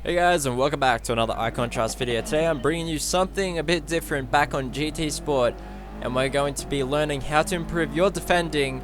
Hey guys, and welcome back to another iContrast video. Today I'm bringing you something a bit different back on GT Sport, and we're going to be learning how to improve your defending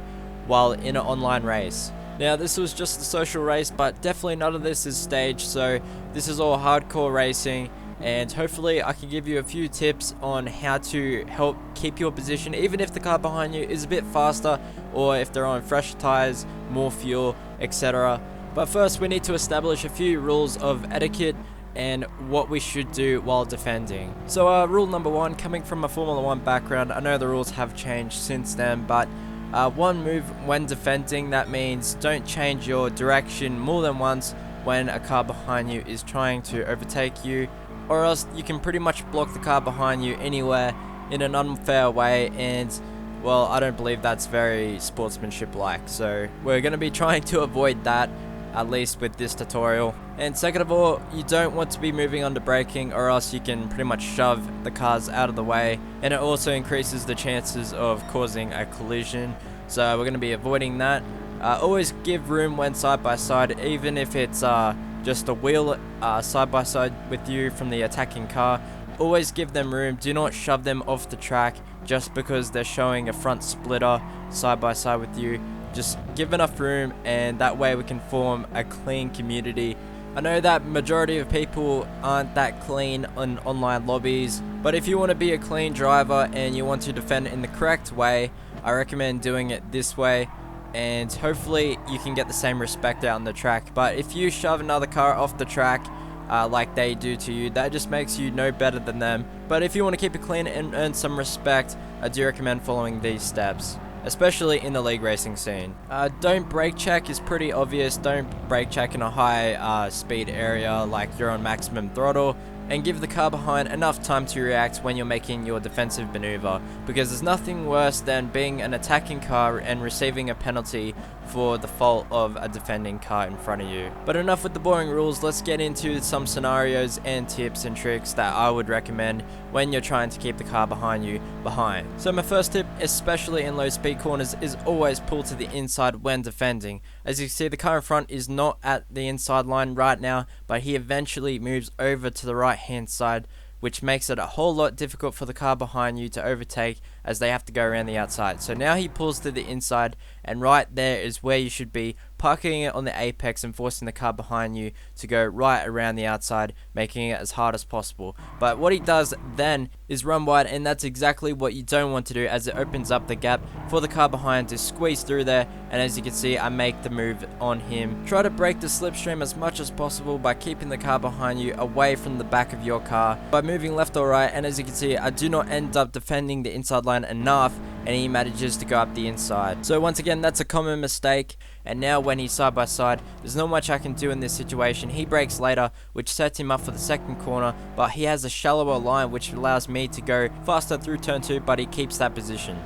while in an online race. Now this was just a social race, but definitely none of this is staged, so this is all hardcore racing, and hopefully I can give you a few tips on how to help keep your position even if the car behind you is a bit faster, or if they're on fresher tires, more fuel, etc. But first we need to establish a few rules of etiquette and what we should do while defending. So rule number one, coming from a Formula 1 background, I know the rules have changed since then, but one move when defending, that means don't change your direction more than once when a car behind you is trying to overtake you, or else you can pretty much block the car behind you anywhere in an unfair way, and well, I don't believe that's very sportsmanship like, so we're going to be trying to avoid that, at least with this tutorial. And second of all, you don't want to be moving under braking, or else you can pretty much shove the cars out of the way, and it also increases the chances of causing a collision, so we're going to be avoiding that. Always give room when side by side, even if it's just a wheel side by side with you from the attacking car. Always give them room. Do not shove them off the track just because they're showing a front splitter side by side with you. Just give enough room, and that way we can form a clean community. I know that majority of people aren't that clean on online lobbies, but if you want to be a clean driver and you want to defend in the correct way, I recommend doing it this way, and hopefully you can get the same respect out on the track. But if you shove another car off the track like they do to you, that just makes you no better than them. But if you want to keep it clean and earn some respect, I do recommend following these steps, especially in the league racing scene. Don't brake check is pretty obvious. Don't brake check in a high speed area like you're on maximum throttle, and give the car behind enough time to react when you're making your defensive maneuver, because there's nothing worse than being an attacking car and receiving a penalty for the fault of a defending car in front of you. But enough with the boring rules, let's get into some scenarios and tips and tricks that I would recommend when you're trying to keep the car behind you behind. So my first tip, especially in low speed corners, is always pull to the inside when defending. As you can see, the car in front is not at the inside line right now, but he eventually moves over to the right hand side, which makes it a whole lot difficult for the car behind you to overtake, as they have to go around the outside. So now he pulls to the inside, and right there is where you should be, parking it on the apex and forcing the car behind you to go right around the outside, making it as hard as possible. But what he does then is run wide, and that's exactly what you don't want to do, as it opens up the gap for the car behind to squeeze through there. And as you can see, I make the move on him. Try to break the slipstream as much as possible by keeping the car behind you away from the back of your car by moving left or right. And as you can see, I do not end up defending the inside line enough, and he manages to go up the inside. So once again, that's a common mistake. And now when he's side by side, there's not much I can do in this situation. He brakes later, which sets him up for the second corner, but he has a shallower line which allows me to go faster through turn 2, but he keeps that position.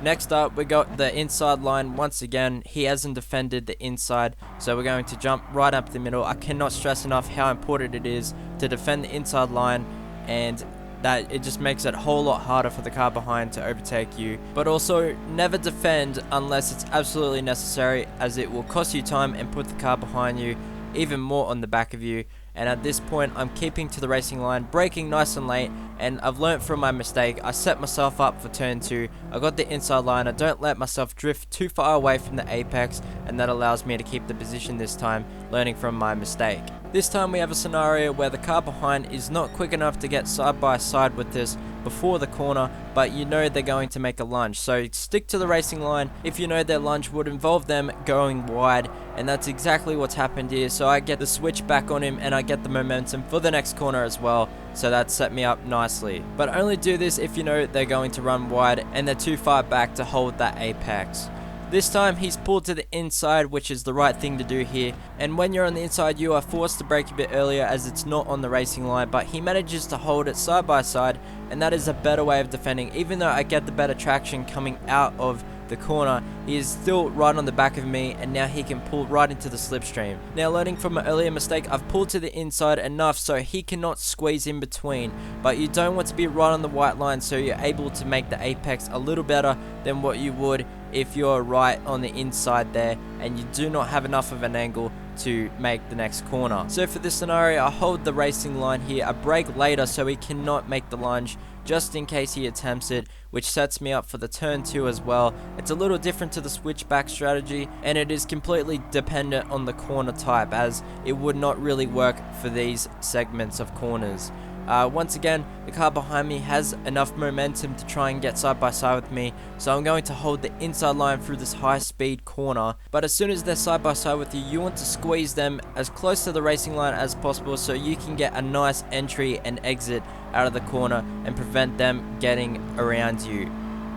Next up, we got the inside line. Once again, he hasn't defended the inside, so we're going to jump right up the middle. I cannot stress enough how important it is to defend the inside line, and that it just makes it a whole lot harder for the car behind to overtake you. But also, never defend unless it's absolutely necessary, as it will cost you time and put the car behind you even more on the back of you. And at this point, I'm keeping to the racing line, braking nice and late, and I've learnt from my mistake. I set myself up for turn 2, I got the inside line, I don't let myself drift too far away from the apex, and that allows me to keep the position this time, learning from my mistake. This time we have a scenario where the car behind is not quick enough to get side by side with this before the corner, but you know they're going to make a lunge, so stick to the racing line if you know their lunge would involve them going wide, and that's exactly what's happened here. So I get the switch back on him, and I get the momentum for the next corner as well, so that set me up nicely. But only do this if you know they're going to run wide and they're too far back to hold that apex. This time he's pulled to the inside, which is the right thing to do here, and when you're on the inside you are forced to brake a bit earlier as it's not on the racing line, but he manages to hold it side by side, and that is a better way of defending. Even though I get the better traction coming out of the corner, he is still right on the back of me, and now he can pull right into the slipstream. Now, learning from an earlier mistake, I've pulled to the inside enough so he cannot squeeze in between, but you don't want to be right on the white line, so you're able to make the apex a little better than what you would if you're right on the inside there and you do not have enough of an angle to make the next corner. So for this scenario, I hold the racing line here, I brake later so he cannot make the lunge, just in case he attempts it, which sets me up for the turn 2 as well. It's a little different to the switchback strategy, and it is completely dependent on the corner type, as it would not really work for these segments of corners. Once again, the car behind me has enough momentum to try and get side by side with me, so I'm going to hold the inside line through this high speed corner. But as soon as they're side by side with you, you want to squeeze them as close to the racing line as possible so you can get a nice entry and exit out of the corner and prevent them getting around you.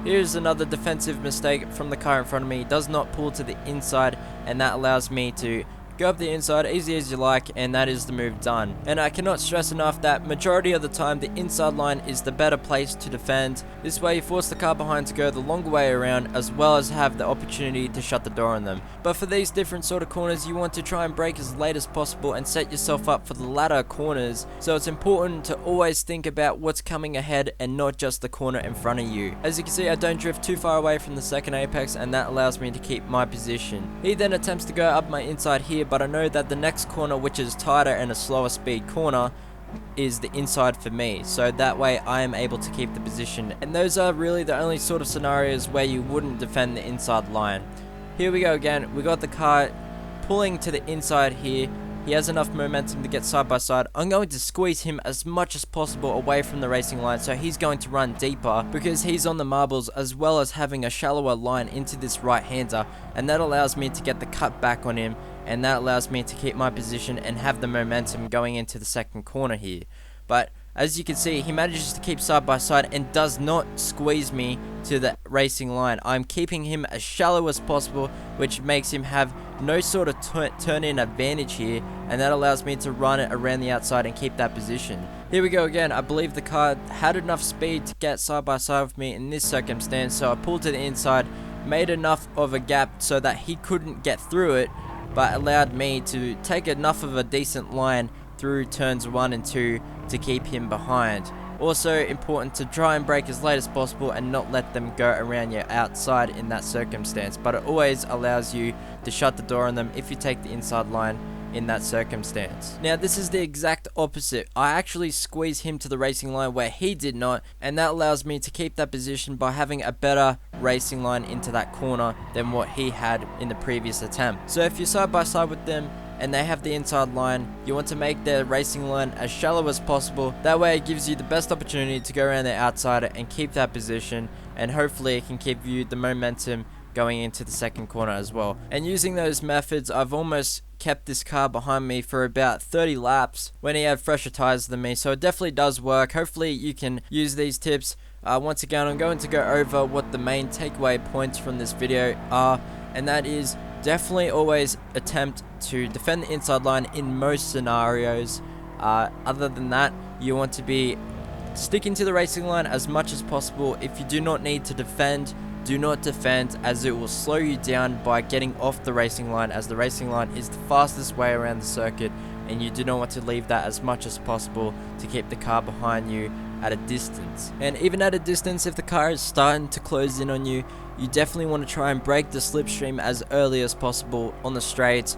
Here's another defensive mistake from the car in front of me. It does not pull to the inside, and that allows me to go up the inside easy as you like, and that is the move done. And I cannot stress enough that majority of the time the inside line is the better place to defend. This way you force the car behind to go the longer way around, as well as have the opportunity to shut the door on them. But for these different sort of corners, you want to try and brake as late as possible and set yourself up for the latter corners, so it's important to always think about what's coming ahead and not just the corner in front of you. As you can see, I don't drift too far away from the second apex, and that allows me to keep my position. He then attempts to go up my inside here, but I know that the next corner, which is tighter and a slower speed corner, is the inside for me, so that way I am able to keep the position. And those are really the only sort of scenarios where you wouldn't defend the inside line. Here we go again. We got the car pulling to the inside here. He has enough momentum to get side by side. I'm going to squeeze him as much as possible away from the racing line, so he's going to run deeper because he's on the marbles, as well as having a shallower line into this right-hander, and that allows me to get the cut back on him, and that allows me to keep my position and have the momentum going into the second corner here. But as you can see, he manages to keep side by side and does not squeeze me to the racing line. I'm keeping him as shallow as possible, which makes him have no sort of turn-in advantage here, and that allows me to run it around the outside and keep that position. Here we go again. I believe the car had enough speed to get side by side with me in this circumstance, so I pulled to the inside, made enough of a gap so that he couldn't get through it, but allowed me to take enough of a decent line through turns 1 and 2 to keep him behind. Also important to try and brake as late as possible and not let them go around your outside in that circumstance, but it always allows you to shut the door on them if you take the inside line in that circumstance. Now this is the exact opposite. I actually squeeze him to the racing line where he did not, and that allows me to keep that position by having a better racing line into that corner than what he had in the previous attempt. So if you're side by side with them and they have the inside line, you want to make their racing line as shallow as possible. That way it gives you the best opportunity to go around the outsider and keep that position, and hopefully it can give you the momentum going into the second corner as well. And using those methods, I've almost kept this car behind me for about 30 laps when he had fresher tires than me, so it definitely does work. Hopefully you can use these tips. Once again, I'm going to go over what the main takeaway points from this video are, and that is definitely always attempt to defend the inside line in most scenarios. Other than that, you want to be sticking to the racing line as much as possible. If you do not need to defend, do not defend, as it will slow you down by getting off the racing line, as the racing line is the fastest way around the circuit, and you do not want to leave that as much as possible to keep the car behind you at a distance. And even at a distance, if the car is starting to close in on you, you definitely want to try and break the slipstream as early as possible on the straights.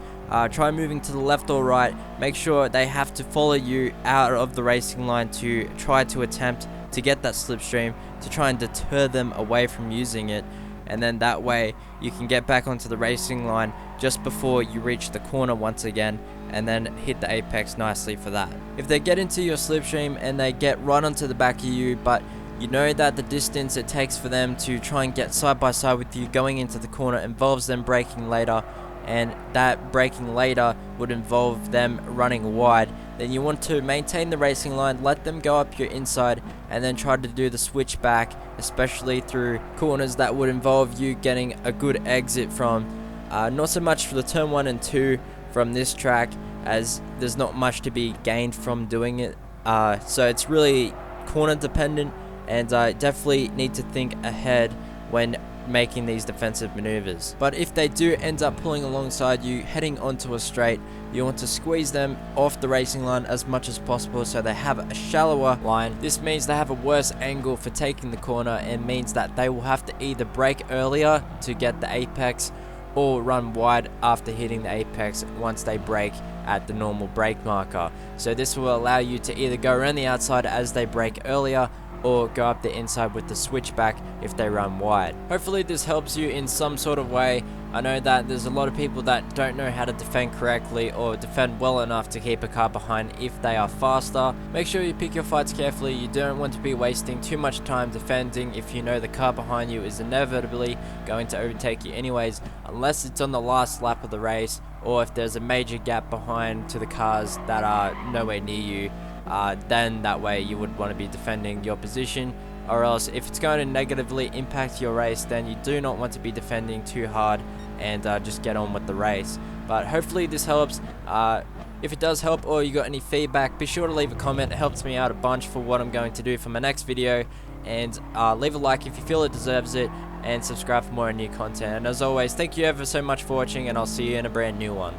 Try moving to the left or right. Make sure they have to follow you out of the racing line to try to attempt to get that slipstream, to try and deter them away from using it, and then that way you can get back onto the racing line just before you reach the corner once again, and then hit the apex nicely for that. If they get into your slipstream and they get right onto the back of you, but you know that the distance it takes for them to try and get side by side with you going into the corner involves them braking later, and that braking later would involve them running wide, then you want to maintain the racing line, let them go up your inside, and then try to do the switch back, especially through corners that would involve you getting a good exit from. Not so much for the turn 1 and 2 from this track, as there's not much to be gained from doing it. So it's really corner dependent, and I definitely need to think ahead when making these defensive maneuvers. But if they do end up pulling alongside you heading onto a straight, you want to squeeze them off the racing line as much as possible so they have a shallower line. This means they have a worse angle for taking the corner, and means that they will have to either brake earlier to get the apex, or run wide after hitting the apex once they brake at the normal brake marker. So this will allow you to either go around the outside as they brake earlier, or go up the inside with the switchback if they run wide. Hopefully this helps you in some sort of way. I know that there's a lot of people that don't know how to defend correctly or defend well enough to keep a car behind if they are faster. Make sure you pick your fights carefully. You don't want to be wasting too much time defending if you know the car behind you is inevitably going to overtake you anyways, unless it's on the last lap of the race, or if there's a major gap behind to the cars that are nowhere near you. Then that way you would want to be defending your position, or else if it's going to negatively impact your race, then you do not want to be defending too hard and just get on with the race. But hopefully this helps. If it does help or you got any feedback, be sure to leave a comment. It helps me out a bunch for what I'm going to do for my next video, and leave a like if you feel it deserves it, and subscribe for more new content. And as always, thank you ever so much for watching, and I'll see you in a brand new one.